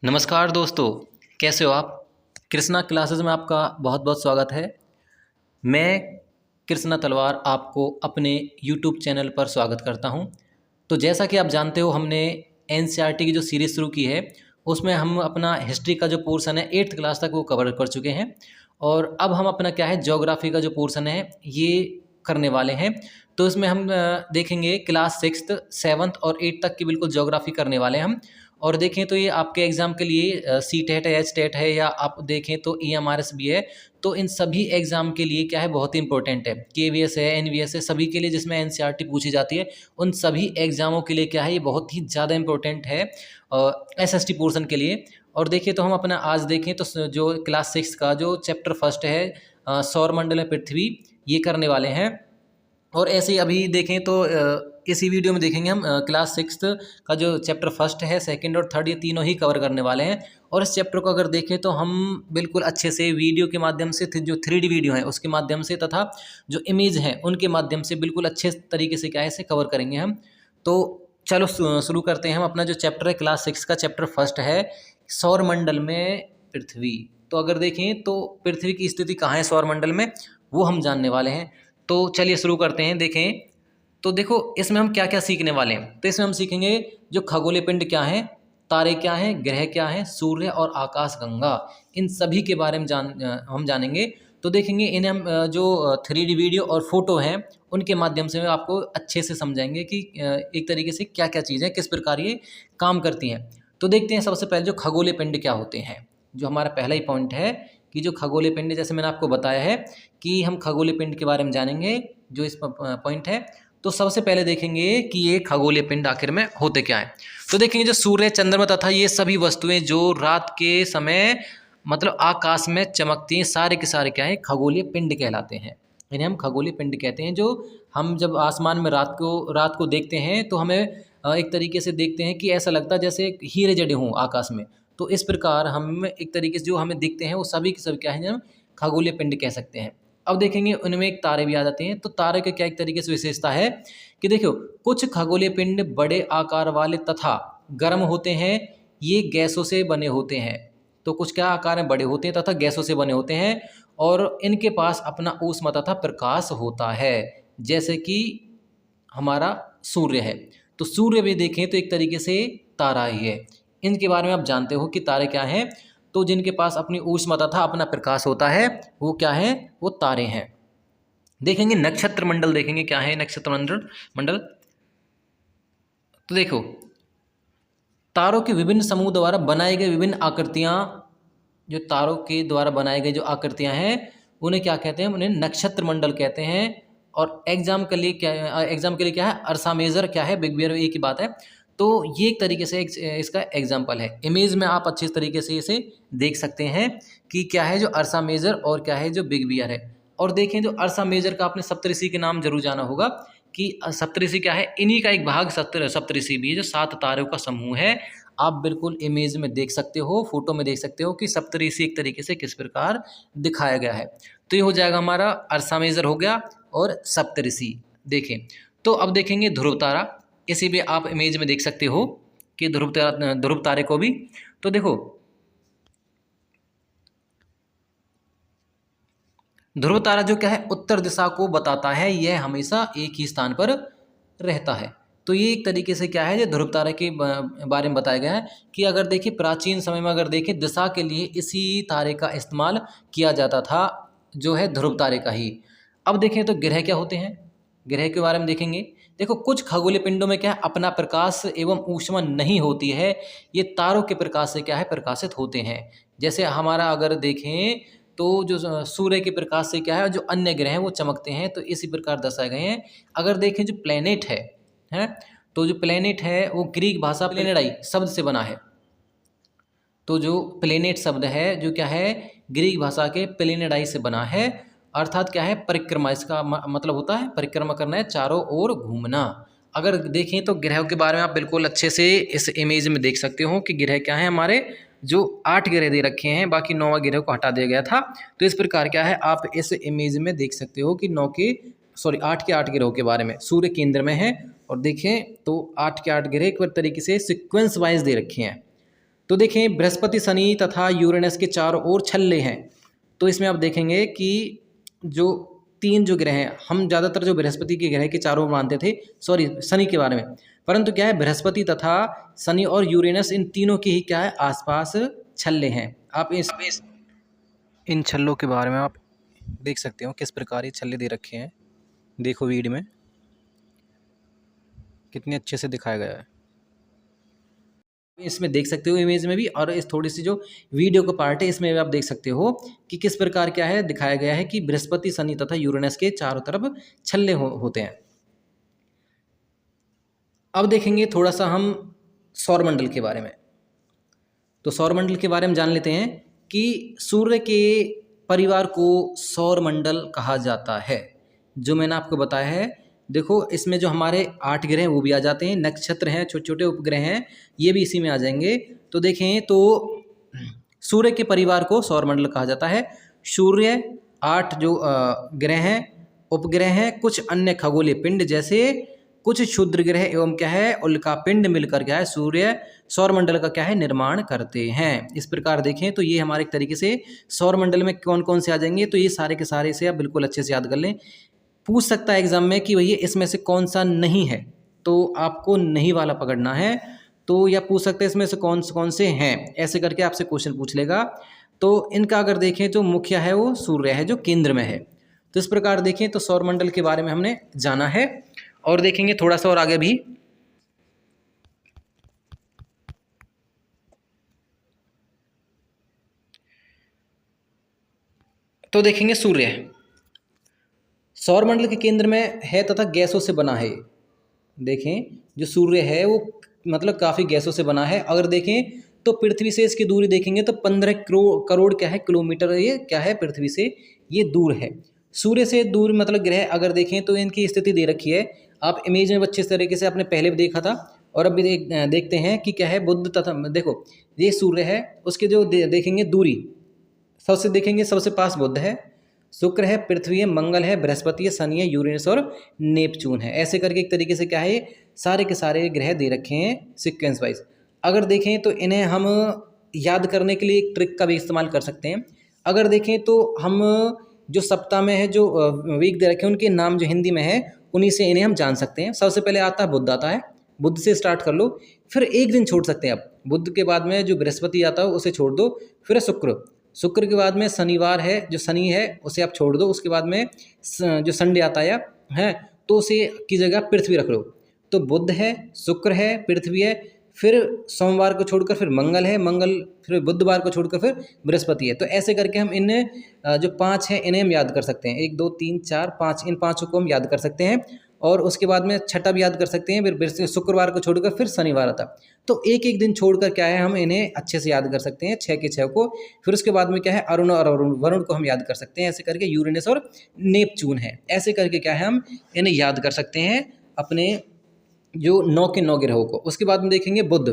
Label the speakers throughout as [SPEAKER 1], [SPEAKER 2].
[SPEAKER 1] नमस्कार दोस्तों, कैसे हो आप। कृष्णा क्लासेस में आपका बहुत बहुत स्वागत है। मैं कृष्णा तलवार आपको अपने यूट्यूब चैनल पर स्वागत करता हूं। तो जैसा कि आप जानते हो, हमने एनसीईआरटी की जो सीरीज़ शुरू की है उसमें हम अपना हिस्ट्री का जो पोर्शन है 8th क्लास तक वो कवर कर चुके हैं। और अब हम अपना क्या है, ज्योग्राफी का जो पोर्शन है ये करने वाले हैं। तो इसमें हम देखेंगे क्लास 6th 7th और 8th तक की बिल्कुल ज्योग्राफी करने वाले हैं हम। और देखें तो ये आपके एग्ज़ाम के लिए सी टेट है, एच टेट है, या आप देखें तो EMRS भी है। तो इन सभी एग्ज़ाम के लिए क्या है, बहुत ही इंपॉर्टेंट है। KVS है, NVS है, सभी के लिए जिसमें NCERT पूछी जाती है, उन सभी एग्ज़ामों के लिए क्या है, ये बहुत ही ज़्यादा इंपॉर्टेंट है SST पोर्शन के लिए। और देखिए तो हम अपना आज देखें तो जो क्लास 6 का जो चैप्टर फर्स्ट है सौरमंडल में पृथ्वी, ये करने वाले हैं। और ऐसे ही अभी देखें तो इसी वीडियो में देखेंगे हम क्लास 6 का जो चैप्टर फर्स्ट है, सेकंड और थर्ड, ये तीनों ही कवर करने वाले हैं। और इस चैप्टर को अगर देखें तो हम बिल्कुल अच्छे से वीडियो के माध्यम से, जो 3D वीडियो है उसके माध्यम से, तथा जो इमेज हैं उनके माध्यम से बिल्कुल अच्छे तरीके से क्या है इसे कवर करेंगे हम। तो चलो शुरू करते हैं हम। अपना जो चैप्टर है क्लास 6 का चैप्टर फर्स्ट है सौरमंडल में पृथ्वी। तो अगर देखें तो पृथ्वी की स्थिति कहाँ है सौरमंडल में, वो हम जानने वाले हैं। तो चलिए शुरू करते हैं। देखें तो देखो इसमें हम क्या क्या सीखने वाले हैं। तो इसमें हम सीखेंगे जो खगोलीय पिंड क्या हैं, तारे क्या हैं, ग्रह क्या हैं, सूर्य और आकाशगंगा, इन सभी के बारे में हम जानेंगे। तो देखेंगे इन्हें हम जो 3D वीडियो और फोटो हैं उनके माध्यम से आपको अच्छे से समझाएंगे कि एक तरीके से क्या क्या चीज़ें किस प्रकार ये काम करती हैं। तो देखते हैं सबसे पहले जो खगोलीय पिंड क्या होते हैं। जो हमारा पहला ही पॉइंट है कि जो खगोलीय पिंड, जैसे मैंने आपको बताया है कि हम खगोलीय पिंड के बारे में जानेंगे, जो इस पॉइंट है। तो सबसे पहले देखेंगे कि ये खगोलीय पिंड आखिर में होते क्या हैं। तो देखेंगे जो सूर्य, चंद्रमा तथा ये सभी वस्तुएं जो रात के समय मतलब आकाश में चमकती हैं, सारे के सारे क्या है, खगोलीय पिंड कहलाते हैं। इन्हें हम खगोलीय पिंड कहते हैं। जो हम जब आसमान में रात को देखते हैं तो हमें एक तरीके से देखते हैं कि ऐसा लगता है जैसे हीरे जड़े हों आकाश में। तो इस प्रकार हम एक तरीके से जो हमें दिखते हैं वो सभी के सब क्या है, हम खगोलीय पिंड कह सकते हैं। अब देखेंगे उनमें एक तारे भी आ जाते हैं। तो तारे के क्या एक तरीके से विशेषता है कि देखो कुछ खगोलीय पिंड बड़े आकार वाले तथा गर्म होते हैं, ये गैसों से बने होते हैं। तो कुछ क्या आकार में बड़े होते हैं तथा गैसों से बने होते हैं, और इनके पास अपना ऊष्मा तथा प्रकाश होता है, जैसे कि हमारा सूर्य है। तो सूर्य भी देखें तो एक तरीके से तारा ही है। इनके बारे में आप जानते हो कि तारे क्या हैं। तो जिनके पास अपनी ऊष्मा तथा अपना प्रकाश होता है वो क्या है, वो तारे हैं। देखेंगे नक्षत्र मंडल, देखेंगे क्या है नक्षत्र मंडल। तो देखो तारों के विभिन्न समूह द्वारा बनाए गए विभिन्न आकृतियां, जो तारों के द्वारा बनाए गए जो आकृतियां हैं उन्हें क्या कहते हैं, उन्हें नक्षत्र मंडल कहते हैं। और एग्जाम के लिए क्या है, अर्सा मेजर क्या है, बिग बियर, एक ही बात है। तो ये एक तरीके से इसका एग्जाम्पल है। इमेज में आप अच्छे तरीके से इसे देख सकते हैं कि क्या है जो अर्सा मेजर और क्या है जो बिग बियर है। और देखें जो अर्सा मेजर का आपने सप्तऋषि के नाम जरूर जाना होगा कि सप्तऋषि क्या है, इन्हीं का एक भाग सप्तऋषि भी है, जो 7 तारों का समूह है। आप बिल्कुल इमेज में देख सकते हो, फोटो में देख सकते हो कि सप्तऋषि एक तरीके से किस प्रकार दिखाया गया है। तो ये हो जाएगा हमारा अर्सा मेजर हो गया और सप्तऋषि। देखें तो अब देखेंगे ध्रुव तारा, इसी भी आप इमेज में देख सकते हो कि ध्रुव तारे को भी। तो देखो ध्रुव तारा जो क्या है, उत्तर दिशा को बताता है, यह हमेशा एक ही स्थान पर रहता है। तो ये एक तरीके से क्या है, जो ध्रुव तारे के बारे में बताया गया है कि अगर देखिए प्राचीन समय में अगर देखें दिशा के लिए इसी तारे का इस्तेमाल किया जाता था, जो है ध्रुव तारे का ही। अब देखें तो ग्रह क्या होते हैं, ग्रह के बारे में देखेंगे। देखो कुछ खगोलीय पिंडों में क्या है, अपना प्रकाश एवं ऊष्मा नहीं होती है, ये तारों के प्रकाश से क्या है, प्रकाशित होते हैं। जैसे हमारा अगर देखें तो जो सूर्य के प्रकाश से क्या है, जो अन्य ग्रह हैं वो चमकते हैं। तो इसी प्रकार दर्शाए गए हैं। अगर देखें जो प्लेनेट है, तो जो प्लेनेट है वो ग्रीक भाषा प्लेनेडाई शब्द से बना है। तो जो प्लेनेट शब्द है जो क्या है, ग्रीक भाषा के प्लेनेडाई से बना है, अर्थात क्या है, परिक्रमा। इसका मतलब होता है परिक्रमा करना है, चारों ओर घूमना। अगर देखें तो ग्रहों के बारे में आप बिल्कुल अच्छे से इस इमेज में देख सकते हो कि ग्रह क्या है, हमारे जो 8 ग्रह दे रखे हैं, बाकी 9वां ग्रह को हटा दिया गया था। तो इस प्रकार क्या है, आप इस इमेज में देख सकते हो कि 8 के 8 ग्रहों के बारे में। सूर्य केंद्र में है और देखें तो 8 के 8 ग्रह एक तरीके से सिक्वेंस वाइज दे रखे हैं। तो देखें बृहस्पति, शनि तथा यूरेनस के चारों ओर छल्ले हैं। तो इसमें आप देखेंगे कि जो तीन जो ग्रह हैं, हम ज़्यादातर जो बृहस्पति के ग्रह के चारों ओर मानते थे, सॉरी शनि के बारे में, परंतु क्या है बृहस्पति तथा शनि और यूरेनस इन तीनों के ही क्या है आसपास छल्ले हैं। आप इस इन छल्लों के बारे में आप देख सकते हो किस प्रकार ये छल्ले दे रखे हैं। देखो वीडियो में कितने अच्छे से दिखाया गया है, इसमें देख सकते हो इमेज में भी, और इस थोड़ी सी जो वीडियो का पार्ट है इसमें भी आप देख सकते हो कि किस प्रकार क्या है दिखाया गया है कि बृहस्पति, शनि तथा यूरेनस के चारों तरफ छल्ले होते हैं। अब देखेंगे थोड़ा सा हम सौरमंडल के बारे में। तो सौरमंडल के बारे में जान लेते हैं कि सूर्य के परिवार को सौरमंडल कहा जाता है, जो मैंने आपको बताया है। देखो इसमें जो हमारे 8 ग्रह हैं वो भी आ जाते हैं, नक्षत्र हैं, छोटे छोटे उपग्रह हैं, ये भी इसी में आ जाएंगे। तो देखें तो सूर्य के परिवार को सौरमंडल कहा जाता है। सूर्य, 8 जो ग्रह हैं, उपग्रह हैं, कुछ अन्य खगोलीय पिंड जैसे कुछ क्षुद्र ग्रह एवं क्या है उल्का पिंड मिलकर क्या है सूर्य सौरमंडल का क्या है निर्माण करते हैं। इस प्रकार देखें तो ये हमारे एक तरीके से सौरमंडल में कौन कौन से आ जाएंगे, तो ये सारे के सारे से आप बिल्कुल अच्छे से याद कर लें। पूछ सकता है एग्जाम में कि भैया इसमें से कौन सा नहीं है, तो आपको नहीं वाला पकड़ना है। तो या पूछ सकते हैं इसमें से कौन से हैं, ऐसे करके आपसे क्वेश्चन पूछ लेगा। तो इनका अगर देखें तो मुख्य है वो सूर्य है जो केंद्र में है। तो इस प्रकार देखें तो सौरमंडल के बारे में हमने जाना है, और देखेंगे थोड़ा सा और आगे भी। तो देखेंगे सूर्य सौरमंडल के केंद्र में है तथा गैसों से बना है। देखें जो सूर्य है वो मतलब काफ़ी गैसों से बना है। अगर देखें तो पृथ्वी से इसकी दूरी देखेंगे तो 15 करोड़ क्या है किलोमीटर ये क्या है पृथ्वी से ये दूर है। सूर्य से दूर मतलब ग्रह अगर देखें तो इनकी स्थिति दे रखी है, आप इमेज में अच्छे तरीके से आपने पहले भी देखा था और अब भी देखते हैं कि क्या है बुध तथा देखो ये सूर्य है, उसके जो देखेंगे दूरी सबसे देखेंगे सबसे पास बुध है, शुक्र है, पृथ्वी है, मंगल है, बृहस्पति है, शनि है, यूरेनस और नेपच्यून है। ऐसे करके एक तरीके से क्या है सारे के सारे ग्रह दे रखे हैं सीक्वेंस वाइज। अगर देखें तो इन्हें हम याद करने के लिए एक ट्रिक का भी इस्तेमाल कर सकते हैं। अगर देखें तो हम जो सप्ताह में है जो वीक दे रखे हैं उनके नाम जो हिंदी में है उन्हीं से इन्हें हम जान सकते हैं। सबसे पहले आता है बुध, आता है बुध से स्टार्ट कर लो, फिर एक दिन छोड़ सकते हैं आप, बुध के बाद में जो बृहस्पति आता है उसे छोड़ दो, फिर शुक्र, शुक्र के बाद में शनिवार है जो शनि है उसे आप छोड़ दो, उसके बाद में जो संडे आता है तो उसे की जगह पृथ्वी रख लो। तो बुध है, शुक्र है, पृथ्वी है, फिर सोमवार को छोड़कर फिर मंगल है, मंगल फिर बुधवार को छोड़कर फिर बृहस्पति है। तो ऐसे करके हम इन जो 5 हैं इन्हें हम याद कर सकते हैं, 1 2 3 4 5, इन 5 को हम याद कर सकते हैं। और उसके बाद में छठा भी याद कर सकते हैं, फिर शुक्रवार को छोड़कर फिर शनिवार आता। तो एक एक दिन छोड़कर क्या है हम इन्हें अच्छे से याद कर सकते हैं 6 के 6 को। फिर उसके बाद में क्या है अरुण और वरुण को हम याद कर सकते हैं। ऐसे करके यूरेनस और नेपच्यून है, ऐसे करके क्या है हम इन्हें याद कर सकते हैं अपने जो 9 के 9 ग्रहों को। उसके बाद में देखेंगे बुध,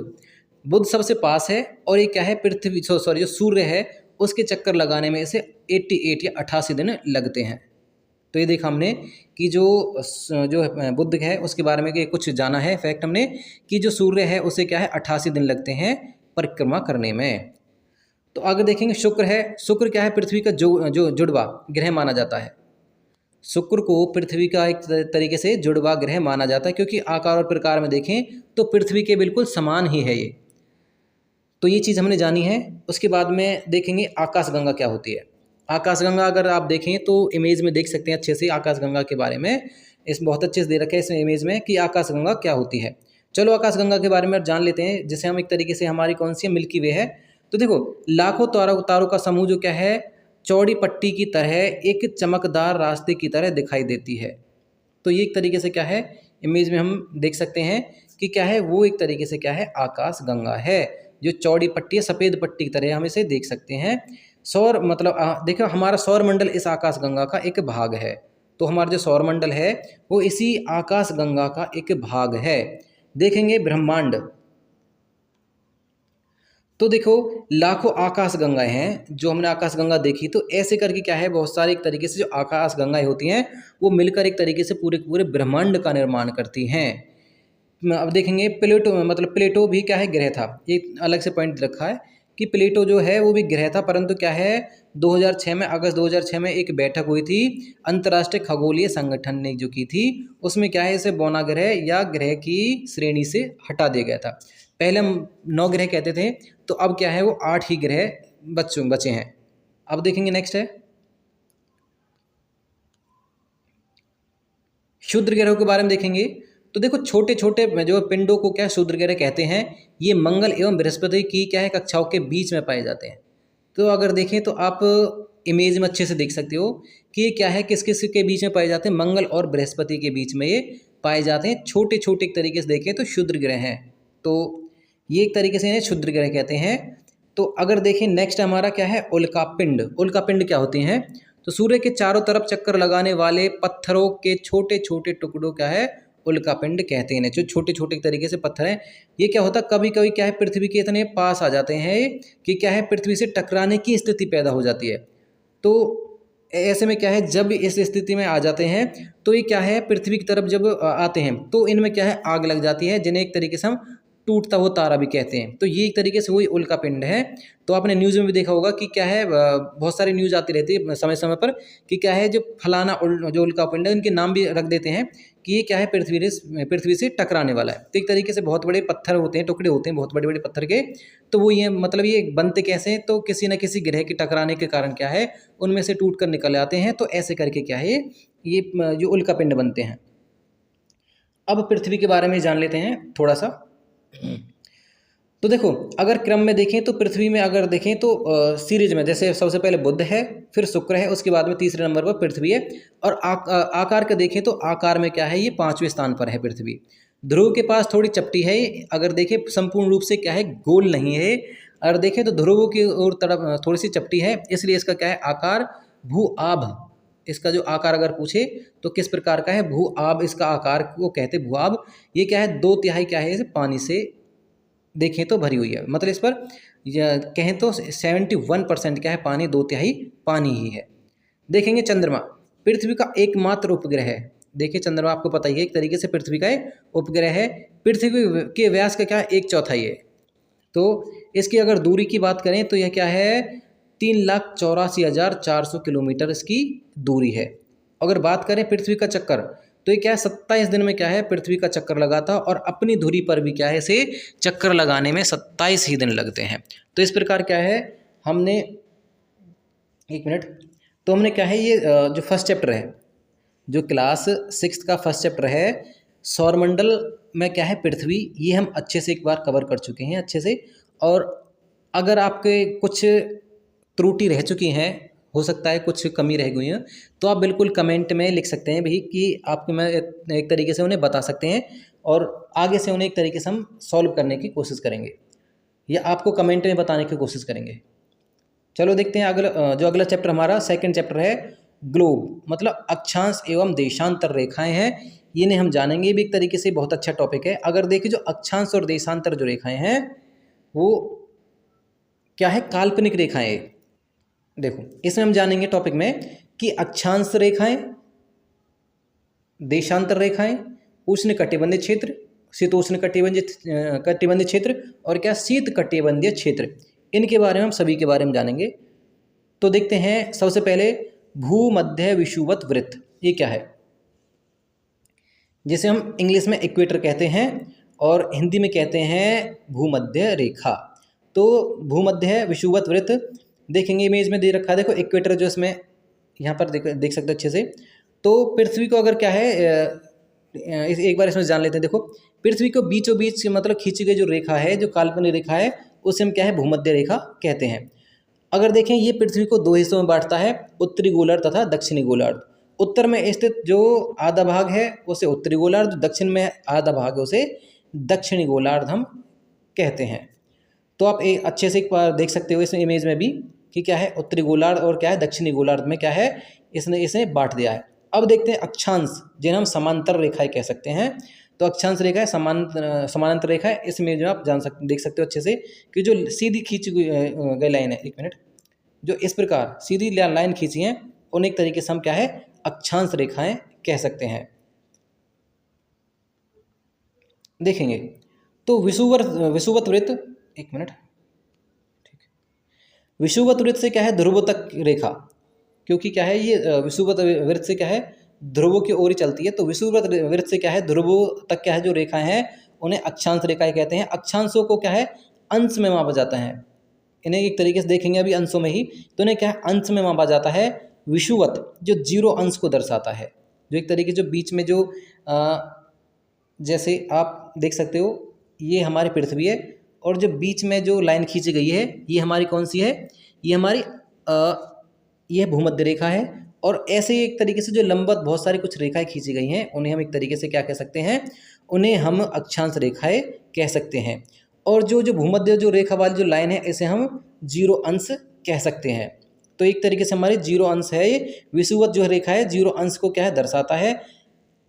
[SPEAKER 1] बुध सबसे पास है और ये क्या है पृथ्वी सॉरी जो सूर्य है उसके चक्कर लगाने में इसे 88 या 88 दिन लगते हैं। तो ये देखा हमने कि जो बुध है उसके बारे में कुछ जाना है फैक्ट हमने कि जो सूर्य है उसे क्या है 88 दिन लगते हैं परिक्रमा करने में। तो आगे देखेंगे शुक्र है, शुक्र क्या है पृथ्वी का जो जुड़वा ग्रह माना जाता है। शुक्र को पृथ्वी का एक तरीके से जुड़वा ग्रह माना जाता है क्योंकि आकार और प्रकार में देखें तो पृथ्वी के बिल्कुल समान ही है ये। तो ये चीज़ हमने जानी है। उसके बाद में देखेंगे आकाशगंगा क्या होती है। आकाशगंगा अगर आप देखें तो इमेज में देख सकते हैं अच्छे से आकाशगंगा के बारे में, इस बहुत अच्छे से दे रखे हैं इस इमेज में कि आकाशगंगा क्या होती है। चलो आकाशगंगा के बारे में जान लेते हैं, जिसे हम एक तरीके से हमारी कौन सी मिल्की वे है। तो देखो लाखों तारों का समूह जो क्या है चौड़ी पट्टी की तरह एक चमकदार रास्ते की तरह दिखाई देती है। तो ये एक तरीके से क्या है इमेज में हम देख सकते हैं कि क्या है वो एक तरीके से क्या है आकाशगंगा है जो चौड़ी पट्टी है सफ़ेद पट्टी की तरह हम इसे देख सकते हैं। सौर मतलब देखो हमारा सौरमंडल इस आकाशगंगा का एक भाग है। तो हमारा जो सौरमंडल है वो इसी आकाशगंगा का एक भाग है। देखेंगे ब्रह्मांड, तो देखो लाखों आकाशगंगाएं हैं जो हमने आकाशगंगा देखी। तो ऐसे करके क्या है बहुत सारे एक तरीके से जो आकाशगंगाएं होती हैं वो मिलकर एक तरीके से पूरे पूरे ब्रह्मांड का निर्माण करती हैं। अब देखेंगे प्लेटो, मतलब प्लेटो भी क्या है, ग्रह था। ये अलग से पॉइंट रखा है कि प्लेटो जो है वो भी ग्रह था, परंतु क्या है 2006 में, अगस्त 2006 में एक बैठक हुई थी अंतर्राष्ट्रीय खगोलीय संगठन ने जो की थी, उसमें क्या है इसे बौना ग्रह या ग्रह की श्रेणी से हटा दिया गया था। पहले हम 9 ग्रह कहते थे, तो अब क्या है वो 8 ही ग्रह बचे हैं। अब देखेंगे नेक्स्ट है क्षुद्र ग्रहों के बारे में देखेंगे। तो देखो छोटे छोटे जो पिंडों को क्या क्षुद्र ग्रह कहते हैं, ये मंगल एवं बृहस्पति की क्या है कक्षाओं के बीच में पाए जाते हैं। तो अगर देखें तो आप इमेज में अच्छे से देख सकते हो कि ये क्या है किस किस के बीच में पाए जाते हैं, मंगल और बृहस्पति के बीच में ये पाए जाते हैं। छोटे छोटे एक तरीके से देखें तो क्षुद्र ग्रह हैं, तो ये एक तरीके से इन्हें क्षुद्र ग्रह कहते हैं। तो अगर देखें नेक्स्ट हमारा क्या है उल्कापिंड। उल्कापिंड क्या होती हैं, तो सूर्य के चारों तरफ चक्कर लगाने वाले पत्थरों के छोटे छोटे टुकड़ों क्या है उल्कापिंड कहते हैं। जो छोटे छोटे तरीके से पत्थर हैं, ये क्या होता है कभी कभी क्या है पृथ्वी के इतने पास आ जाते हैं कि क्या है पृथ्वी से टकराने की स्थिति पैदा हो जाती है। तो ऐसे में क्या है जब इस स्थिति में आ जाते हैं तो ये क्या है पृथ्वी की तरफ जब आते हैं तो इनमें क्या है आग लग जाती है, जिन्हें एक तरीके से हम टूटता हुआ तारा भी कहते हैं। तो ये एक तरीके से वही उल्कापिंड है। तो आपने न्यूज़ में भी देखा होगा कि क्या है बहुत सारी न्यूज़ आती रहती है समय समय पर कि क्या है जो फलाना जो उल्कापिंड है उनके नाम भी रख देते हैं कि ये क्या है पृथ्वी से टकराने वाला है। तो एक तरीके से बहुत बड़े पत्थर होते हैं, टुकड़े होते हैं बहुत बड़े बड़े पत्थर के। तो वो ये मतलब ये बनते कैसे हैं, तो किसी न किसी ग्रह के टकराने के कारण क्या है उनमें से टूट कर निकल आते हैं। तो ऐसे करके क्या है ये जो उल्कापिंड बनते हैं। अब पृथ्वी के बारे में जान लेते हैं थोड़ा सा। तो देखो अगर क्रम में देखें तो पृथ्वी में अगर देखें तो सीरीज में जैसे सबसे पहले बुध है, फिर शुक्र है, उसके बाद में तीसरे नंबर पर पृथ्वी है। और आकार का देखें तो आकार में क्या है ये 5वें स्थान पर है पृथ्वी। ध्रुव के पास थोड़ी चपटी है, अगर देखें संपूर्ण रूप से क्या है गोल नहीं है। अगर देखें तो ध्रुव की ओर तरफ थोड़ी सी चपटी है, इसलिए इसका क्या है आकार भू आभ। इसका जो आकार अगर पूछे तो किस प्रकार का है भू आभ, इसका आकार को कहते भू आभ। ये क्या है 2/3 क्या है इसे पानी से देखें तो भरी हुई है, मतलब इस पर कहें तो 71% क्या है पानी, 2/3 पानी ही है। देखेंगे चंद्रमा पृथ्वी का एकमात्र उपग्रह है। देखिए चंद्रमा आपको पता ही है एक तरीके से पृथ्वी का एक उपग्रह है। पृथ्वी के व्यास का क्या है 1/4 है। तो इसकी अगर दूरी की बात करें तो यह क्या है 3,84,400 किलोमीटर इसकी दूरी है। अगर बात करें पृथ्वी का चक्कर तो ये क्या है 27 दिन में क्या है पृथ्वी का चक्कर लगाता, और अपनी धुरी पर भी क्या है इसे चक्कर लगाने में 27 ही दिन लगते हैं। तो इस प्रकार क्या है हमने एक मिनट, तो हमने क्या है ये जो फर्स्ट चैप्टर है जो क्लास 6 का फर्स्ट चैप्टर है सौरमंडल में क्या है पृथ्वी, ये हम अच्छे से एक बार कवर कर चुके हैं अच्छे से। और अगर आपके कुछ त्रुटि रह चुकी हैं, हो सकता है कुछ कमी रह गई है, तो आप बिल्कुल कमेंट में लिख सकते हैं भाई कि आपके मैं एक तरीके से उन्हें बता सकते हैं और आगे से उन्हें एक तरीके से हम सॉल्व करने की कोशिश करेंगे या आपको कमेंट में बताने की कोशिश करेंगे। चलो देखते हैं अगला चैप्टर हमारा सेकंड चैप्टर है ग्लोब, मतलब अक्षांश एवं देशांतर रेखाएं हैं, ये नहीं हम जानेंगे। भी एक तरीके से बहुत अच्छा टॉपिक है। अगर देखें जो अक्षांश और देशांतर जो रेखाएं हैं वो क्या है काल्पनिक रेखाएं। देखो इसमें हम जानेंगे टॉपिक में कि अक्षांश रेखाएं, देशांतर रेखाएं, उष्ण कटिबंधीय क्षेत्र, शीतोष्ण कटिबंधीय क्षेत्र और क्या शीत कटिबंधीय क्षेत्र, इनके बारे में हम सभी के बारे में जानेंगे। तो देखते हैं सबसे पहले भूमध्य विषुवत वृत्त, ये क्या है जिसे हम इंग्लिश में इक्वेटर कहते हैं और हिंदी में कहते हैं भूमध्य रेखा। तो भूमध्य विषुवत वृत्त देखेंगे इमेज में दे रखा है, देखो इक्वेटर जो इसमें यहाँ पर देख सकते हो अच्छे से। तो पृथ्वी को अगर क्या है एक बार इसमें जान लेते हैं। देखो पृथ्वी को बीचों बीच मतलब खींची गई जो रेखा है जो काल्पनिक रेखा है उसे हम क्या है भूमध्य रेखा कहते हैं। अगर देखें ये पृथ्वी को 2 हिस्सों में बांटता है, उत्तरी गोलार्ध तथा दक्षिणी गोलार्ध। उत्तर में स्थित जो आधा भाग है उसे उत्तरी गोलार्ध, दक्षिण में आधा भाग है उसे दक्षिणी गोलार्ध हम कहते हैं। तो आप एक अच्छे से एक बार देख सकते हो इस इमेज में भी कि क्या है उत्तरी गोलार्ध और क्या है दक्षिणी गोलार्ध में क्या है इसने इसे बांट दिया है। अब देखते हैं अक्षांश जिन्हें हम समांतर रेखाएं कह सकते हैं। तो अक्षांश रेखा है समानांतर रेखा है। इस इमेज में आप देख सकते हो अच्छे से कि जो सीधी खींची गई लाइन है, एक मिनट, जो इस प्रकार सीधी लाइन खींची है उन्हें एक तरीके से हम क्या है अक्षांश रेखाएं कह सकते हैं। देखेंगे तो विषुवत वृत्त, एक मिनट, ठीक, विषुवत वृत्त से क्या है ध्रुव तक रेखा, क्योंकि क्या है ये विषुवत वृत्त से क्या है ध्रुवों की ओर ही चलती है, तो विषुवत वृत्त से क्या है ध्रुवों तक क्या है जो रेखाएं हैं उन्हें अक्षांश रेखाएं कहते हैं। अक्षांशों को क्या है अंश में मापा जाता है, इन्हें एक तरीके से देखेंगे अभी अंशों में ही, तो इन्हें क्या है अंश में मापा जाता है। विषुवत जो 0 अंश को दर्शाता है, जो एक तरीके जो बीच में जो जैसे आप देख सकते हो ये हमारी पृथ्वी है और जो बीच में जो लाइन खींची गई है ये हमारी कौन सी है, ये हमारी ये भूमध्य रेखा है। और ऐसे ही एक तरीके से जो लंबवत बहुत सारी कुछ रेखाएं खींची गई हैं उन्हें हम एक तरीके से क्या कह सकते हैं, उन्हें हम अक्षांश रेखाएं कह सकते हैं। और जो जो भूमध्य जो रेखा वाली जो लाइन है इसे हम 0 अंश कह सकते हैं। तो एक तरीके से हमारी 0 अंश है ये विषुवत जो रेखा है 0 अंश को क्या है दर्शाता है।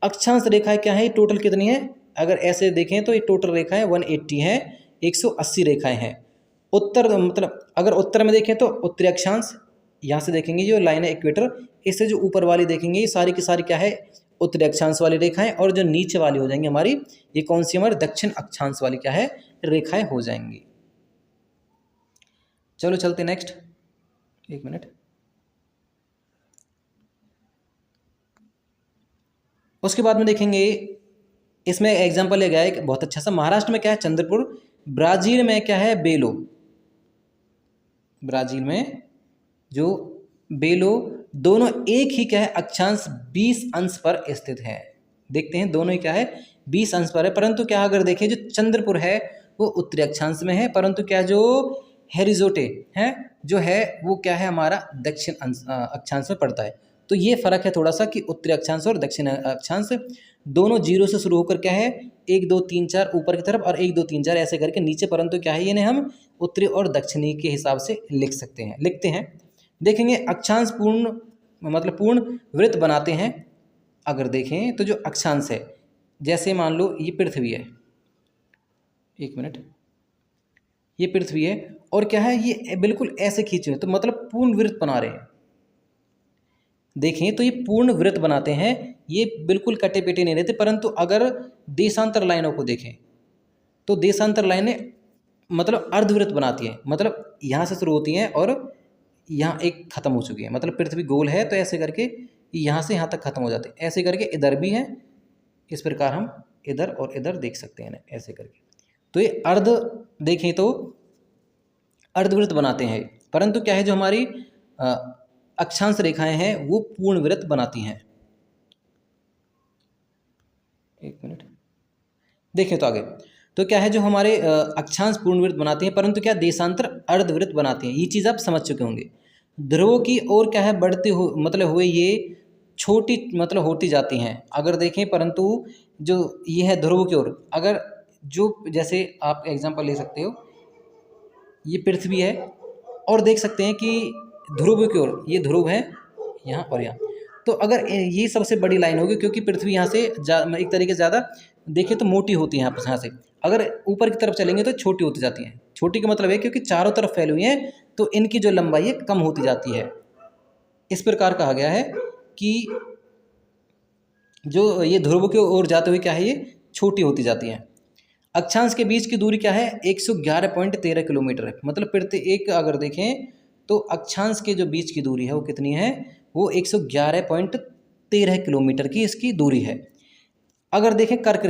[SPEAKER 1] अक्षांश रेखाएं क्या है टोटल कितनी है, अगर ऐसे देखें तो ये टोटल रेखाएं 180 हैं, 180 रेखाएं हैं। उत्तर मतलब अगर उत्तर में देखें तो उत्तरी अक्षांश, यहाँ से देखेंगे जो लाइन है इक्वेटर, इससे जो ऊपर वाली देखेंगे ये सारी की सारी क्या है उत्तरी अक्षांश वाली रेखाएं, और जो नीचे वाली हो जाएंगी हमारी ये कौन सी हमारी दक्षिण अक्षांश वाली क्या है रेखाएं हो जाएंगी। चलो चलते नेक्स्ट, एक मिनट। उसके बाद में देखेंगे इसमें एग्जाम्पल ले गया है बहुत अच्छा सा, महाराष्ट्र में क्या है चंद्रपुर, ब्राजील में क्या है बेलो, ब्राजील में जो बेलो, दोनों एक ही क्या है अक्षांश 20 अंश पर स्थित है। देखते हैं दोनों ही क्या है 20 अंश पर है, परंतु क्या अगर देखें जो चंद्रपुर है वो उत्तरी अक्षांश में है, परंतु क्या जो हेरिजोटे है जो है वो क्या है हमारा दक्षिण अक्षांश में पड़ता है। तो ये फर्क है थोड़ा सा कि उत्तरी अक्षांश और दक्षिण अक्षांश दोनों 0 से शुरू होकर क्या है 1 2 3 4 ऊपर की तरफ और 1 2 3 4 ऐसे करके नीचे, परंतु क्या है इन्हें हम उत्तरी और दक्षिणी के हिसाब से लिखते हैं। देखेंगे अक्षांश पूर्ण वृत्त बनाते हैं। अगर देखें तो जो अक्षांश है जैसे मान लो ये पृथ्वी है, एक मिनट, ये पृथ्वी है और क्या है ये बिल्कुल ऐसे खींचे हुए तो मतलब पूर्ण वृत्त बना रहे हैं। देखें तो ये पूर्ण वृत्त बनाते हैं, ये बिल्कुल कटे पेटे नहीं रहते, परंतु अगर देशांतर लाइनों को देखें तो देशांतर लाइनें मतलब अर्धवृत्त बनाती हैं, मतलब यहाँ से शुरू होती हैं और यहाँ एक खत्म हो चुकी है, मतलब पृथ्वी गोल है तो ऐसे करके यहाँ से यहाँ तक खत्म हो जाते हैं, ऐसे करके इधर भी है, इस प्रकार हम इधर और इधर देख सकते हैं ऐसे करके। तो ये अर्ध देखें तो अर्धवृत्त बनाते हैं, परंतु क्या है जो हमारी अक्षांश रेखाएं हैं वो पूर्ण वृत्त बनाती हैं। एक मिनट देखें तो आगे तो क्या है जो हमारे अक्षांश पूर्ण वृत्त बनाते हैं, परंतु क्या देशांतर अर्धवृत्त बनाते हैं। ये चीज़ आप समझ चुके होंगे। ध्रुव की ओर क्या है बढ़ते हुए ये छोटी मतलब होती जाती हैं अगर देखें, परंतु जो ये है ध्रुव की ओर, अगर जो जैसे आप एग्जांपल ले सकते हो ये पृथ्वी है और देख सकते हैं कि ध्रुव की ओर ये ध्रुव है यहाँ और यहाँ, तो अगर ये सबसे बड़ी लाइन होगी क्योंकि पृथ्वी यहाँ से एक तरीके से ज़्यादा देखें तो मोटी होती है यहाँ से, अगर ऊपर की तरफ चलेंगे तो छोटी होती जाती हैं। छोटी का मतलब है क्योंकि चारों तरफ फैली हुई हैं तो इनकी जो लंबाई है कम होती जाती है। इस प्रकार कहा गया है कि जो ये ध्रुव की ओर जाते हुए क्या है ये छोटी होती जाती हैं। अक्षांश के बीच की दूरी क्या है 111.13 किलोमीटर है, मतलब प्रति एक अगर देखें तो अक्षांश के जो बीच की दूरी है वो कितनी है, वो 111.13 किलोमीटर की इसकी दूरी है। अगर देखें कर्क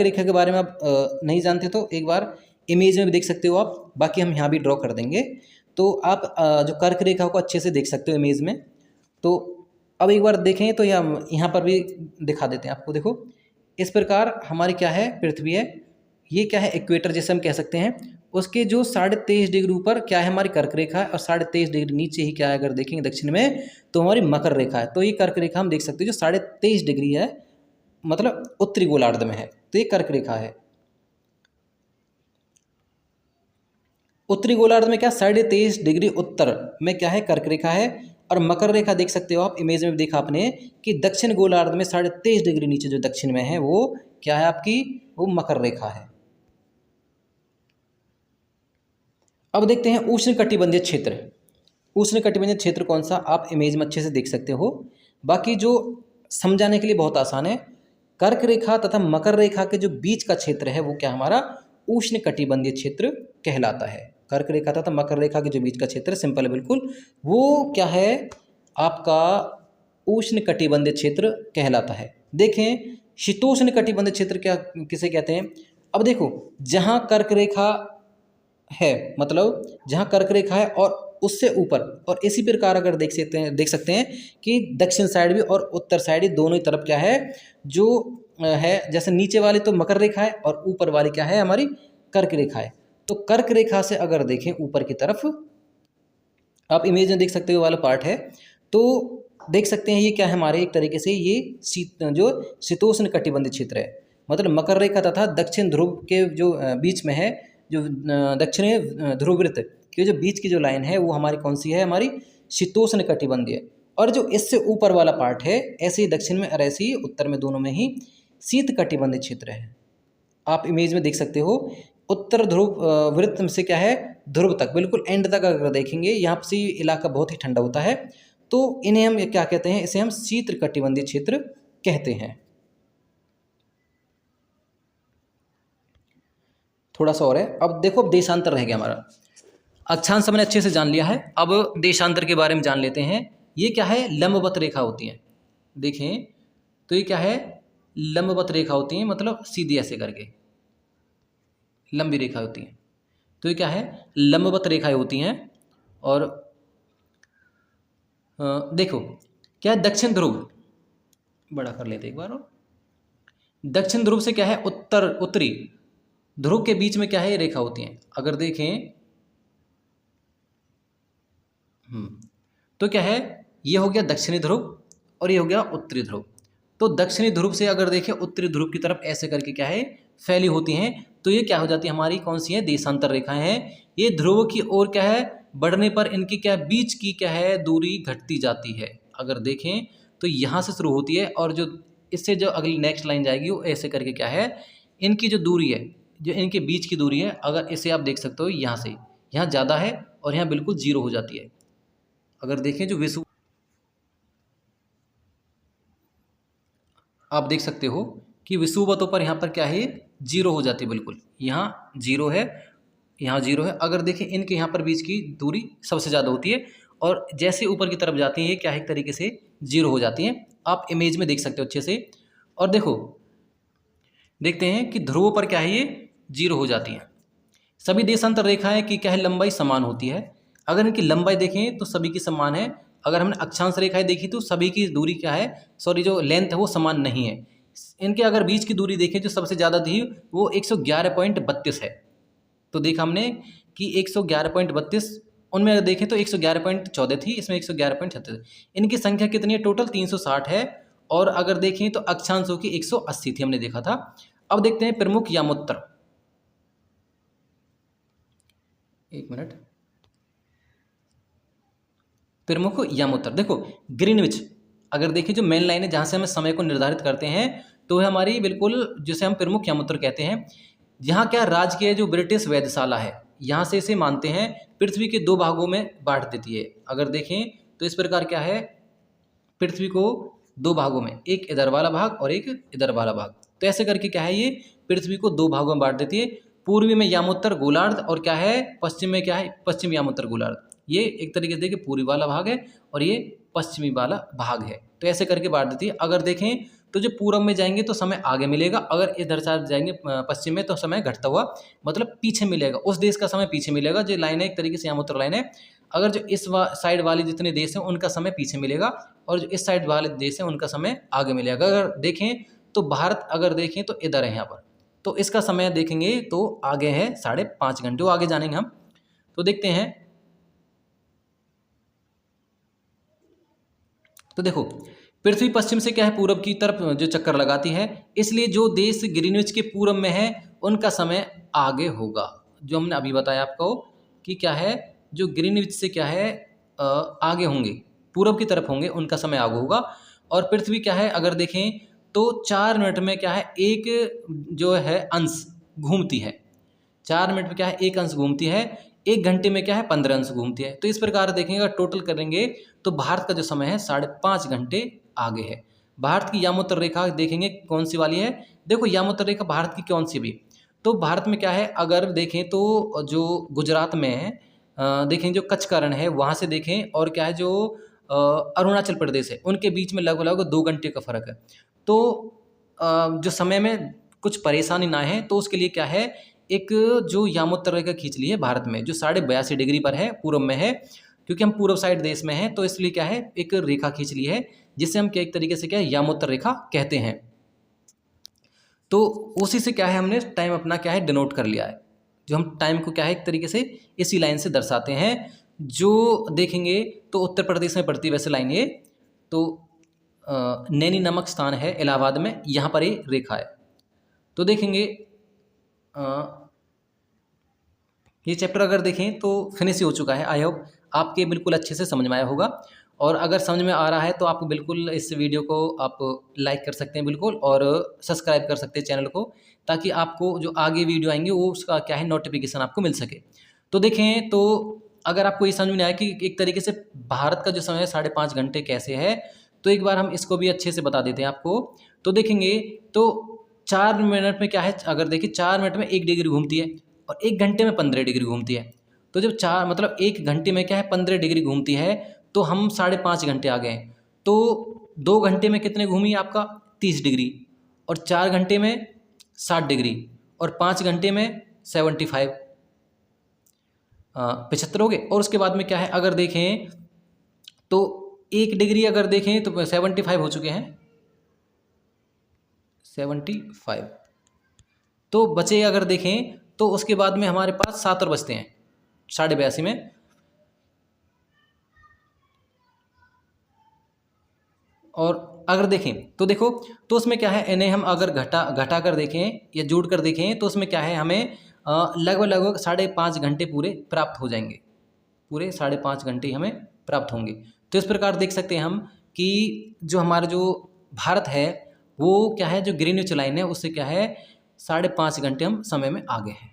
[SPEAKER 1] रेखा के बारे में आप नहीं जानते तो एक बार इमेज में भी देख सकते हो आप, बाकी हम यहाँ भी ड्रॉ कर देंगे तो आप जो कर्क रेखा को अच्छे से देख सकते हो इमेज में। तो अब एक बार देखें तो यहाँ पर भी दिखा देते हैं आपको। देखो इस प्रकार हमारी क्या है पृथ्वी है, ये क्या है इक्वेटर जैसे हम कह सकते हैं, उसके जो 23.5 डिग्री ऊपर क्या है हमारी कर्क रेखा है और 23.5 डिग्री नीचे ही क्या है अगर देखेंगे दक्षिण में तो हमारी मकर रेखा है। तो ये कर्क रेखा हम देख सकते हैं जो 23.5 डिग्री है, मतलब उत्तरी गोलार्ध में है, तो ये कर्क रेखा है। उत्तरी गोलार्ध में क्या 23.5 डिग्री उत्तर में क्या है कर्क रेखा है, और मकर रेखा देख सकते हो आप इमेज में देखा आपने कि दक्षिण गोलार्ध में 23.5 डिग्री नीचे जो दक्षिण में है वो क्या है आपकी, वो मकर रेखा है। अब देखते हैं उष्णकटिबंधीय क्षेत्र। उष्णकटिबंधीय क्षेत्र कौन सा आप इमेज में अच्छे से देख सकते हो, बाकी जो समझाने के लिए बहुत आसान है। कर्क रेखा तथा मकर रेखा के जो बीच का क्षेत्र है वो क्या हमारा उष्ण कटिबंधीय क्षेत्र कहलाता है। कर्क रेखा तथा मकर रेखा के जो बीच का क्षेत्र, सिंपल है बिल्कुल, वो क्या है आपका उष्ण कटिबंधीय क्षेत्र कहलाता है। देखें शीतोष्ण कटिबंधीय क्षेत्र क्या किसे कहते हैं। अब देखो जहाँ कर्क रेखा है, मतलब जहाँ कर्क रेखा है और उससे ऊपर, और इसी प्रकार अगर देख सकते हैं कि दक्षिण साइड भी और उत्तर साइड भी दोनों ही तरफ क्या है जो है, जैसे नीचे वाली तो मकर रेखा है और ऊपर वाली क्या है हमारी कर्क रेखा है। तो कर्क रेखा से अगर देखें ऊपर की तरफ, आप इमेज में देख सकते हो वाला पार्ट है, तो देख सकते हैं ये क्या है हमारे एक तरीके से ये जो शीतोष्ण कटिबंधीय क्षेत्र है, मतलब मकर रेखा तथा दक्षिण ध्रुव के जो बीच में है, जो दक्षिणी ध्रुव वृत्त के जो बीच की जो लाइन है वो हमारी कौन सी है, हमारी शीतोष्ण कटिबंधीय। और जो इससे ऊपर वाला पार्ट है ऐसे ही दक्षिण में और ऐसे ही उत्तर में, दोनों में ही शीत कटिबंधीय क्षेत्र है। आप इमेज में देख सकते हो उत्तर ध्रुव वृत्त से क्या है ध्रुव तक, बिल्कुल एंड तक अगर देखेंगे यहाँ से इलाका बहुत ही ठंडा होता है, तो इन्हें हम क्या कहते हैं, इसे हम शीत कटिबंधीय क्षेत्र कहते हैं। थोड़ा सा और है। अब देखो अब देशांतर रह गया हमारा, अक्षांश हमने अच्छे से जान लिया है, अब देशांतर के बारे में जान लेते हैं। ये क्या है, लंबवत रेखा होती है। देखें तो ये क्या है, लंबवत रेखा होती है, मतलब सीधी ऐसे करके लंबी रेखा होती है। तो ये क्या है, लंबवत रेखाएं होती हैं। और देखो क्या है, दक्षिण ध्रुव, बड़ा कर लेते एक बार, और दक्षिण ध्रुव से क्या है उत्तरी ध्रुव के बीच में क्या है ये रेखा होती है। अगर देखें तो क्या है, ये हो गया दक्षिणी ध्रुव और ये हो गया उत्तरी ध्रुव। तो दक्षिणी ध्रुव से अगर देखें उत्तरी ध्रुव की तरफ ऐसे करके क्या है फैली होती हैं, तो ये क्या हो जाती है हमारी कौन सी है, देशांतर रेखाएं हैं। ये ध्रुव की ओर क्या है बढ़ने पर इनकी क्या बीच की क्या है दूरी घटती जाती है। अगर देखें तो यहाँ से शुरू होती है और जो इससे जो अगली नेक्स्ट लाइन जाएगी वो ऐसे करके क्या है इनकी जो दूरी है, जो इनके बीच की दूरी है, अगर इसे आप देख सकते हो यहाँ से यहाँ ज़्यादा है और यहाँ बिल्कुल जीरो हो जाती है। अगर देखें जो विषुव, आप देख सकते हो कि विषुवतों पर यहाँ पर क्या है जीरो हो जाती है, बिल्कुल यहाँ जीरो है, यहाँ जीरो है। अगर देखें इनके यहाँ पर बीच की दूरी सबसे ज़्यादा होती है और जैसे ऊपर की तरफ जाती है ये क्या है एक तरीके से जीरो हो जाती है। आप इमेज में देख सकते हो अच्छे से। और देखो देखते हैं कि ध्रुवों पर क्या है ये जीरो हो जाती है। सभी देशांतर रेखाएं की क्या है लंबाई समान होती है। अगर इनकी लंबाई देखें तो सभी की समान है। अगर हमने अक्षांश रेखाएं देखी तो सभी की दूरी क्या है, सॉरी जो लेंथ है वो समान नहीं है। इनके अगर बीच की दूरी देखें जो सबसे ज़्यादा थी वो 111.32 है। तो देखा हमने कि 111.32, उनमें अगर देखें तो 111.14 थी, इसमें 111.36। इनकी संख्या कितनी है टोटल 360 है। और अगर देखें तो अक्षांशों की 180 थी, हमने देखा था। अब देखते हैं प्रमुख यामोत्तर, एक मिनट, प्रमुख यामोत्तर देखो ग्रीनविच, अगर देखिए जो मेन लाइन है जहाँ से हम समय को निर्धारित करते हैं तो है हमारी बिल्कुल जिसे हम प्रमुख यामोत्तर कहते हैं। यहाँ क्या राजकीय जो ब्रिटिश वेधशाला है यहाँ से इसे मानते हैं पृथ्वी के दो भागों में बांट देती है। अगर देखें तो इस प्रकार क्या है पृथ्वी को दो भागों में, एक इधर वाला भाग और एक इधर वाला भाग, तो ऐसे करके क्या है ये पृथ्वी को दो भागों में बांट देती है। पूर्वी में यामोत्तर गोलार्ध और क्या है पश्चिम में क्या है पश्चिम यामोत्तर गोलार्ध। ये एक तरीके से देखिए पूर्वी वाला भाग है और ये पश्चिमी वाला भाग है, तो ऐसे करके बांट देती है। अगर देखें तो जो पूर्व में जाएंगे तो समय आगे मिलेगा, अगर इधर से जाएंगे पश्चिम में तो समय घटता हुआ मतलब पीछे मिलेगा, उस देश का समय पीछे मिलेगा। जो लाइन है एक तरीके से यामोत्तर लाइन है। अगर जो इस साइड वाले जितने देश हैं उनका समय पीछे मिलेगा और जो इस साइड वाले देश हैं उनका समय आगे मिलेगा। अगर देखें तो भारत अगर देखें तो इधर है यहाँ पर, तो इसका समय देखेंगे तो आगे है 5.5 घंटे, वो आगे जानेंगे हम। तो देखते हैं, तो देखो पृथ्वी पश्चिम से क्या है पूरब की तरफ जो चक्कर लगाती है, इसलिए जो देश ग्रीनविच के पूरब में है उनका समय आगे होगा। जो हमने अभी बताया आपको कि क्या है जो ग्रीनविच से क्या है आगे होंगे, पूरब की तरफ होंगे, उनका समय आगे होगा। और पृथ्वी क्या है अगर देखें तो 4 मिनट में क्या है एक जो है अंश घूमती है, 4 मिनट में क्या है एक अंश घूमती है, 1 घंटे में क्या है 15 अंश घूमती है। तो इस प्रकार देखेंगे टोटल करेंगे तो भारत का जो समय है 5.5 घंटे आगे है। भारत की यामोत्तर रेखा देखेंगे कौन सी वाली है। देखो यामोत्तर रेखा भारत की कौन सी भी, तो भारत में क्या है, अगर देखें तो जो गुजरात में है, देखें जो कच्छ का रण है वहाँ से देखें, और क्या है जो अरुणाचल प्रदेश है, उनके बीच में लगभग लगभग 2 घंटे का फर्क है। तो जो समय में कुछ परेशानी ना है, तो उसके लिए क्या है, एक जो यामोत्तर रेखा खींच ली है भारत में, जो 82.5 डिग्री पर है, पूर्व में है, क्योंकि हम पूर्व साइड देश में हैं, तो इसलिए क्या है एक रेखा खींच ली है, जिसे हम क्या एक तरीके से क्या है यामोत्तर रेखा कहते हैं। तो उसी से क्या है हमने टाइम अपना क्या है डिनोट कर लिया है, जो हम टाइम को क्या है एक तरीके से इसी लाइन से दर्शाते हैं। जो देखेंगे तो उत्तर प्रदेश में पड़ती है वैसे लाइन ये, तो नैनी नामक स्थान है इलाहाबाद में, यहाँ पर ये रेखा है। तो देखेंगे ये चैप्टर अगर देखें तो फिनिश ही हो चुका है। आई होप आपके बिल्कुल अच्छे से समझ में आया होगा, और अगर समझ में आ रहा है तो आप बिल्कुल इस वीडियो को आप लाइक कर सकते हैं बिल्कुल, और सब्सक्राइब कर सकते हैं चैनल को, ताकि आपको जो आगे वीडियो आएंगे वो उसका क्या है नोटिफिकेशन आपको मिल सके। तो देखें तो अगर आपको ये समझ में आया कि एक तरीके से भारत का जो समय है 5.5 घंटे कैसे है, तो एक बार हम इसको भी अच्छे से बता देते हैं आपको। तो देखेंगे तो 4 मिनट में क्या है, अगर देखिए 4 मिनट में 1 डिग्री घूमती है, और 1 घंटे में 15 डिग्री घूमती है। तो जब 1 घंटे में क्या है 15 डिग्री घूमती है, तो हम 5.5 घंटे आ गए। तो 2 घंटे में कितने घूमी आपका 30 डिग्री, और 4 घंटे में 60 डिग्री, और 5 घंटे में 75 75 हो गए। और उसके बाद में क्या है अगर देखें तो 1 डिग्री अगर देखें तो 75 हो चुके हैं, 75। तो बचे अगर देखें तो उसके बाद में हमारे पास 7 और बचते हैं 82.5 में। और अगर देखें तो देखो तो उसमें क्या है, इन्हें हम अगर घटा कर देखें या जोड़ कर देखें, तो उसमें क्या है हमें लगभग लगभग 5.5 घंटे पूरे प्राप्त हो जाएंगे, पूरे 5.5 घंटे हमें प्राप्त होंगे। तो इस प्रकार देख सकते हैं हम कि जो हमारा जो भारत है वो क्या है, जो ग्रीनविच लाइन है उससे क्या है 5.5 घंटे हम समय में आगे हैं।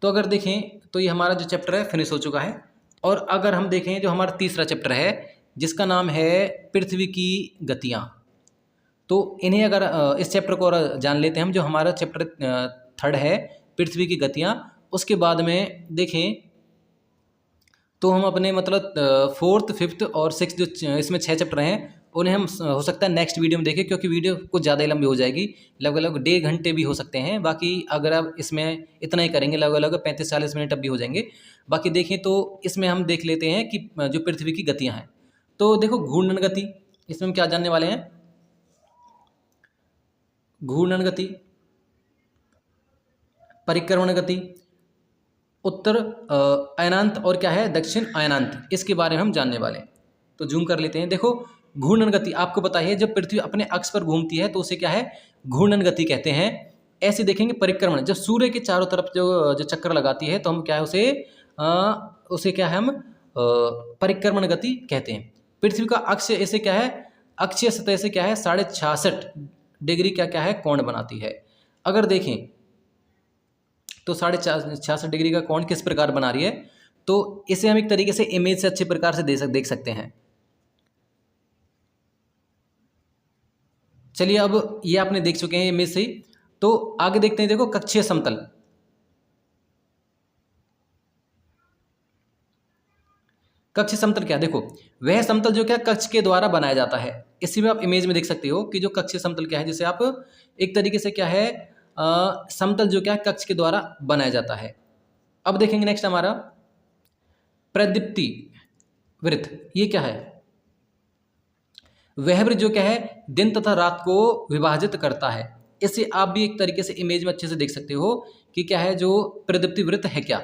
[SPEAKER 1] तो अगर देखें तो ये हमारा जो चैप्टर है फिनिश हो चुका है। और अगर हम देखें जो हमारा तीसरा चैप्टर है जिसका नाम है पृथ्वी की गतियाँ, तो इन्हें अगर इस चैप्टर को और जान लेते हैं हम, जो हमारा चैप्टर 3 है पृथ्वी की गतियाँ। उसके बाद में देखें तो हम अपने मतलब 4th 5th और 6th जो इसमें 6 चैप्टर हैं उन्हें हम हो सकता है नेक्स्ट वीडियो में देखें, क्योंकि वीडियो कुछ ज़्यादा ही लंबी हो जाएगी, लगभग लगभग 1.5 घंटे भी हो सकते हैं। बाकी अगर आप इसमें इतना ही करेंगे लगभग लगभग 35-40 मिनट अब भी हो जाएंगे। बाकी देखें तो इसमें हम देख लेते हैं कि जो पृथ्वी की गतियाँ हैं, तो देखो घूर्णन गति, इसमें हम क्या जानने वाले हैं, घूर्णन गति, परिक्रमण गति, उत्तर अयनांत और क्या है दक्षिण अयनांत, इसके बारे में हम जानने वाले हैं। तो जूम कर लेते हैं। देखो घूर्णन गति आपको पता है, जब पृथ्वी अपने अक्ष पर घूमती है तो उसे क्या है घूर्णन गति कहते हैं। ऐसे देखेंगे परिक्रमण, जब सूर्य के चारों तरफ जो चक्कर लगाती है तो हम क्या है उसे क्या है हम परिक्रमण गति कहते हैं। पृथ्वी का अक्ष ऐसे क्या है, अक्षीय सतह से क्या है 66.5 डिग्री क्या है कोण बनाती है। अगर देखें तो 66.5 डिग्री का कोण किस प्रकार बना रही है, तो इसे हम एक तरीके से इमेज से अच्छे प्रकार से देख सकते हैं। चलिए अब ये आपने देख चुके हैं इमेज से ही, तो आगे देखते हैं। देखो कक्षीय समतल, कक्षीय समतल क्या, देखो वह समतल जो क्या कक्ष के द्वारा बनाया जाता है। इसी में आप इमेज में देख सकते हो कि जो कक्षीय समतल क्या है, जिसे आप एक तरीके से क्या है समतल जो क्या है कक्ष के द्वारा बनाया जाता है। अब देखेंगे नेक्स्ट हमारा प्रदीप्ति वृत्त, ये क्या है, वह वृत्त जो क्या है दिन तथा रात को विभाजित करता है। इसे आप भी एक तरीके से इमेज में अच्छे से देख सकते हो कि क्या है जो प्रदीप्ति वृत्त है क्या,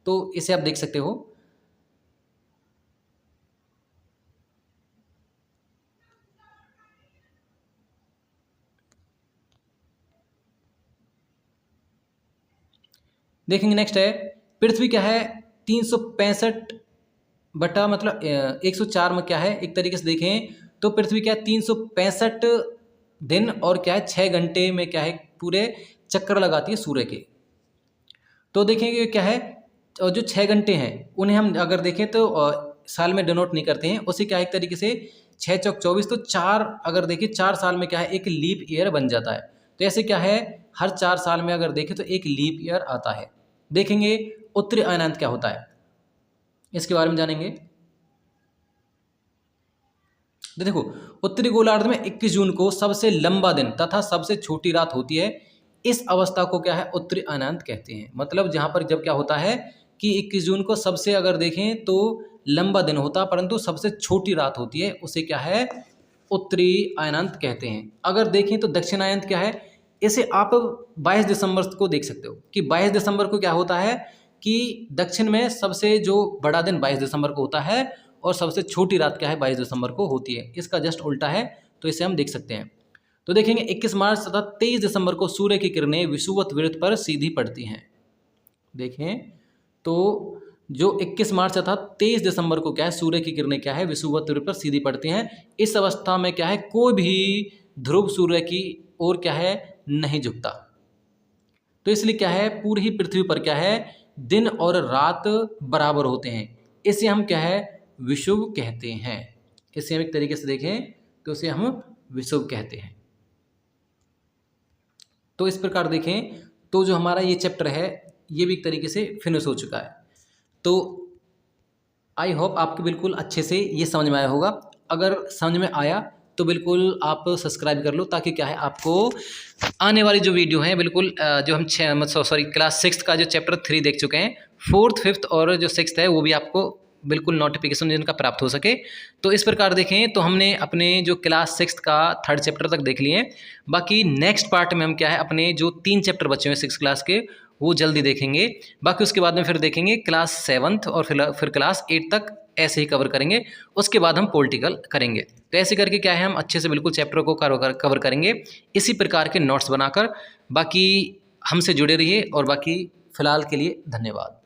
[SPEAKER 1] तो इसे आप देख सकते हो। देखेंगे नेक्स्ट है पृथ्वी क्या है 365 बटा मतलब 104 में क्या है, एक तरीके से देखें तो पृथ्वी क्या है 365 दिन और क्या है 6 घंटे में क्या है पूरे चक्कर लगाती है सूर्य के। तो देखेंगे क्या है जो 6 घंटे हैं उन्हें हम अगर देखें तो साल में डिनोट नहीं करते हैं, उसे क्या है एक तरीके से 6 चौक 24, तो 4 अगर देखिए 4 साल में क्या है एक लीप ईयर बन जाता है। तो ऐसे क्या है हर 4 साल में अगर देखें तो एक लीप ईयर आता है। देखेंगे उत्तरी अयनांत क्या होता है, इसके बारे में जानेंगे। तो देखो उत्तरी गोलार्ध में 21 जून को सबसे लंबा दिन तथा सबसे छोटी रात होती है। इस अवस्था को क्या है उत्तरी अयनांत कहते हैं। मतलब जहाँ पर जब क्या होता है कि 21 जून को सबसे अगर देखें तो लंबा दिन होता परंतु सबसे छोटी रात होती है, उसे क्या है उत्तरी अयनांत कहते हैं। अगर देखें तो दक्षिण अयनांत क्या है, इसे आप 22 दिसंबर को देख सकते हो कि 22 दिसंबर को क्या होता है कि दक्षिण में सबसे जो बड़ा दिन 22 दिसंबर को होता है और सबसे छोटी रात क्या है 22 दिसंबर को होती है। इसका जस्ट उल्टा है, तो इसे हम देख सकते हैं। तो देखेंगे 21 मार्च तथा 23 दिसंबर को सूर्य की किरणें विषुवत वृत्त पर सीधी पड़ती हैं। देखें तो जो 21 मार्च तथा 23 दिसंबर को क्या है सूर्य की किरणें क्या है विषुवत वृत्त पर सीधी पड़ती हैं। इस अवस्था में क्या है कोई भी ध्रुव सूर्य की ओर क्या है नहीं झुकता। तो इसलिए क्या है पूरी ही पृथ्वी पर क्या है दिन और रात बराबर होते हैं। इसे हम क्या है विषुव कहते हैं। इसे हम एक तरीके से देखें तो इसे हम विषुव कहते हैं। तो इस प्रकार देखें तो जो हमारा ये चैप्टर है ये भी एक तरीके से फिनिश हो चुका है। तो आई होप आपको बिल्कुल अच्छे से ये समझ में आया होगा। अगर समझ में आया तो बिल्कुल आप सब्सक्राइब कर लो, ताकि क्या है आपको आने वाली जो वीडियो है बिल्कुल जो हम क्लास 6 का जो चैप्टर 3 देख चुके हैं, 4th 5th और जो 6th है वो भी आपको बिल्कुल नोटिफिकेशन जिनका प्राप्त हो सके। तो इस प्रकार देखें तो हमने अपने जो क्लास 6 का 3rd चैप्टर तक देख लिए। बाकी नेक्स्ट पार्ट में हम क्या है अपने जो 3 चैप्टर बचे हुए 6 क्लास के वो जल्दी देखेंगे। बाकी उसके बाद में फिर देखेंगे क्लास 7th और फिर क्लास 8 तक ऐसे ही कवर करेंगे। उसके बाद हम पॉलिटिकल करेंगे। तो ऐसे करके क्या है हम अच्छे से बिल्कुल चैप्टर को कवर करेंगे इसी प्रकार के नोट्स बनाकर। बाकी हमसे जुड़े रहिए और बाकी फ़िलहाल के लिए धन्यवाद।